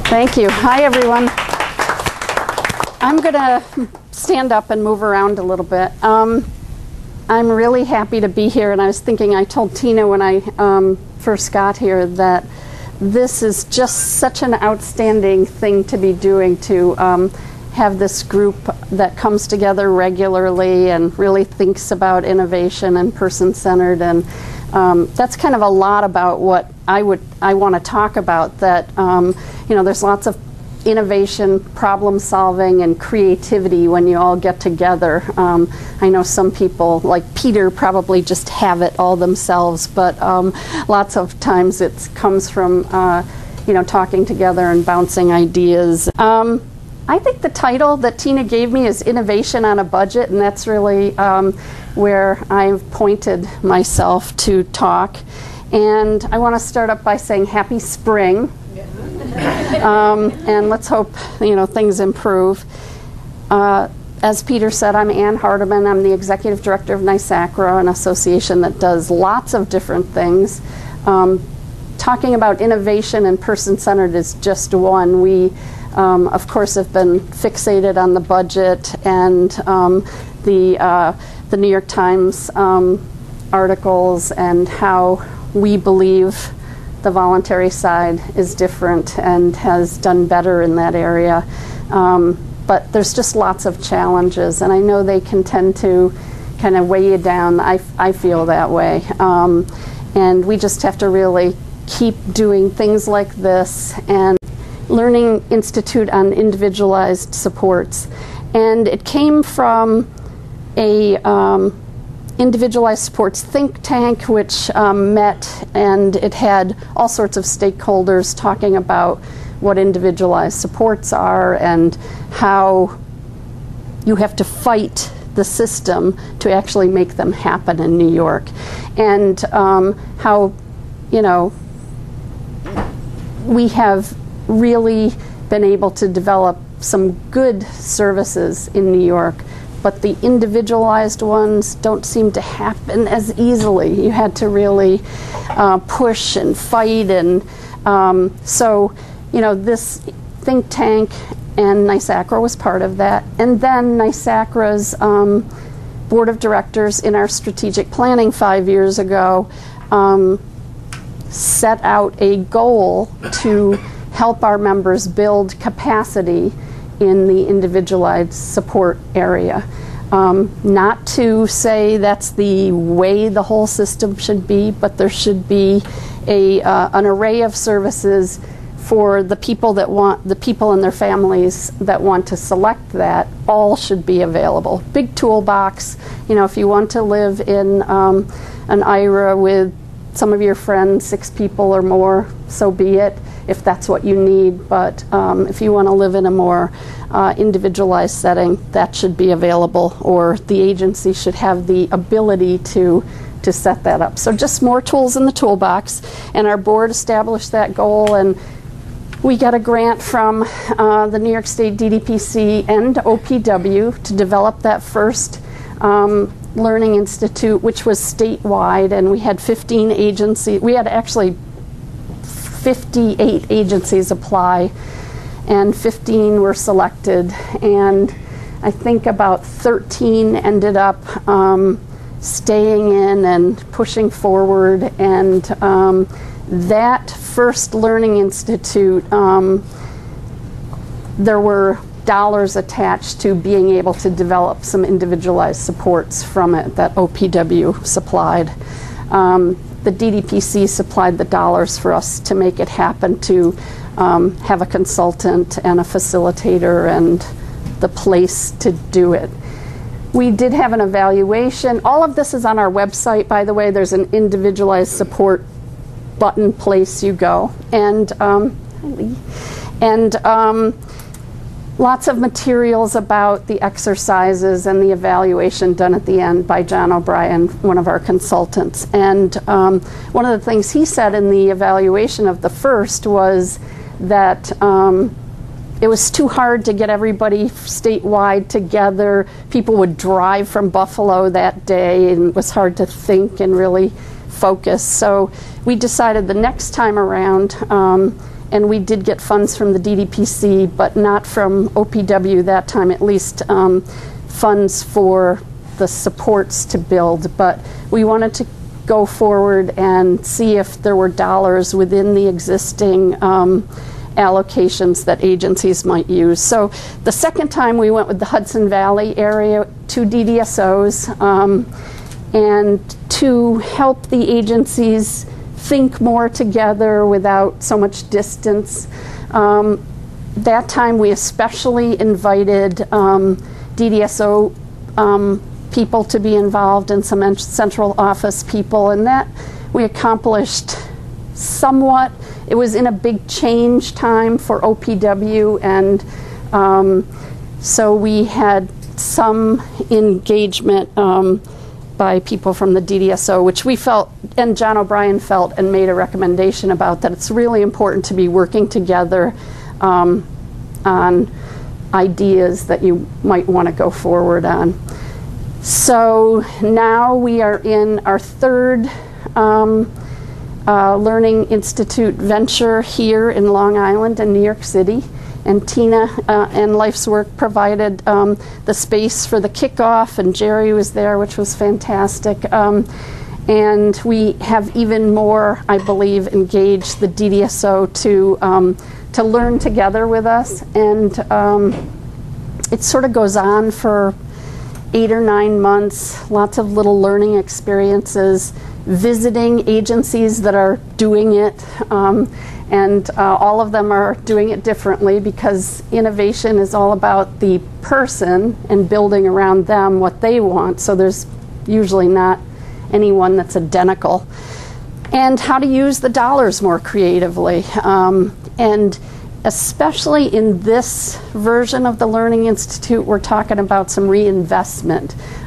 Thank you. Hi, everyone. I'm going to stand up and move around a little bit. I'm really happy to be here, and I was thinking, I told Tina when I first got here that this is just such an outstanding thing to be doing, to have this group that comes together regularly and really thinks about innovation and person-centered, and that's kind of a lot about what I want to talk about. That you know, there's lots of innovation, problem solving, and creativity when you all get together. I know some people, like Peter, probably just have it all themselves, but lots of times it comes from you know, talking together and bouncing ideas. I think the title that Tina gave me is Innovation on a Budget, and that's really where I've pointed myself to talk. And I want to start up by saying happy spring. And let's hope, you know, things improve. As Peter said, I'm Ann Hardeman. I'm the executive director of NYSACRA, an association that does lots of different things. Talking about innovation and person-centered is just one. We, of course, have been fixated on the budget and the New York Times articles and how we believe the voluntary side is different and has done better in that area. But there's just lots of challenges, and I know they can tend to kind of weigh you down. I feel that way. And we just have to really keep doing things like this. And Learning Institute on Individualized Supports. And it came from a Individualized Supports think tank, which met, and it had all sorts of stakeholders talking about what individualized supports are and how you have to fight the system to actually make them happen in New York, and how, you know, we have really been able to develop some good services in New York, but the individualized ones don't seem to happen as easily. You had to really push and fight, and so, you know, this think tank and NYSACRA was part of that. And then NYSACRA's board of directors in our strategic planning 5 years ago set out a goal to help our members build capacity in the individualized support area. Not to say that's the way the whole system should be, but there should be an array of services for the people that want, the people and their families that want to select that. All should be available. Big toolbox. You know, if you want to live in an IRA with some of your friends, 6 people or more, so be it, if that's what you need. But if you want to live in a more individualized setting, that should be available, or the agency should have the ability to set that up. So just more tools in the toolbox, and our board established that goal, and we got a grant from the New York State DDPC and OPW to develop that first Learning Institute, which was statewide, and we had 15 agencies. We had actually 58 agencies apply, and 15 were selected, and I think about 13 ended up staying in and pushing forward. And that first Learning Institute, there were dollars attached to being able to develop some individualized supports from it that OPW supplied. The DDPC supplied the dollars for us to make it happen, to have a consultant and a facilitator and the place to do it. We did have an evaluation. All of this is on our website, by the way. There's an individualized support button place you go. And lots of materials about the exercises and the evaluation done at the end by John O'Brien, one of our consultants. And one of the things he said in the evaluation of the first was that it was too hard to get everybody statewide together. People would drive from Buffalo that day, and it was hard to think and really focus. So we decided the next time around, and we did get funds from the DDPC, but not from OPW that time, at least funds for the supports to build. But we wanted to go forward and see if there were dollars within the existing allocations that agencies might use. So the second time we went with the Hudson Valley area, 2 DDSOs, and to help the agencies think more together without so much distance. That time we especially invited DDSO people to be involved and some central office people, and that we accomplished somewhat. It was in a big change time for OPW, and so we had some engagement by people from the DDSO, which we felt, and John O'Brien felt, and made a recommendation about, that it's really important to be working together on ideas that you might want to go forward on. So now we are in our third Learning Institute venture here in Long Island and New York City. And Tina and Life's Work provided the space for the kickoff, and Jerry was there, which was fantastic. And we have even more, I believe, engaged the DDSO to learn together with us. And it sort of goes on for 8 or 9 months, lots of little learning experiences, visiting agencies that are doing it. And all of them are doing it differently, because innovation is all about the person and building around them what they want. So there's usually not anyone that's identical. And how to use the dollars more creatively. And especially in this version of the Learning Institute, we're talking about some reinvestment.